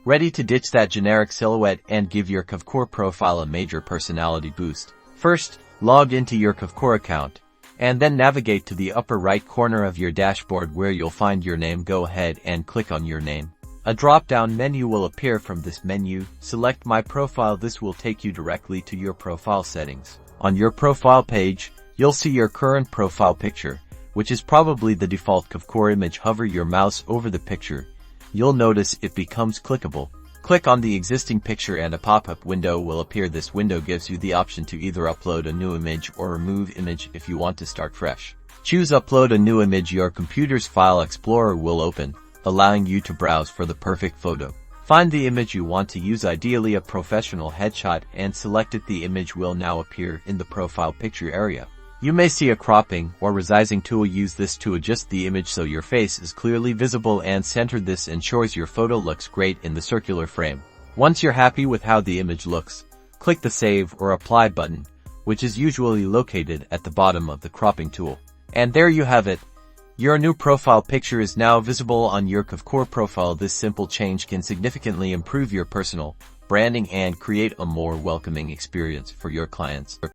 Ready to ditch that generic silhouette and give your Kvcore profile a major personality boost? First, log into your Kvcore account, and then navigate to the upper right corner of your dashboard where you'll find your name. Go ahead and click on your name. A drop-down menu will appear. From this menu, select My Profile. This will take you directly to your profile settings. On your profile page, you'll see your current profile picture, which is probably the default Kvcore image. Hover your mouse over the picture. You'll notice it becomes clickable. Click on the existing picture and a pop-up window will appear. This window gives you the option to either upload a new image or remove image if you want to start fresh. Choose Upload a New Image. Your computer's File Explorer will open, allowing you to browse for the perfect photo. Find the image you want to use, ideally a professional headshot, and select it. The image will now appear in the profile picture area. You may see a cropping or resizing tool. Use this to adjust the image so your face is clearly visible and centered. This ensures your photo looks great in the circular frame. Once you're happy with how the image looks, click the Save or Apply button, which is usually located at the bottom of the cropping tool. And there you have it. Your new profile picture is now visible on your Kvcore profile. This simple change can significantly improve your personal branding and create a more welcoming experience for your clients.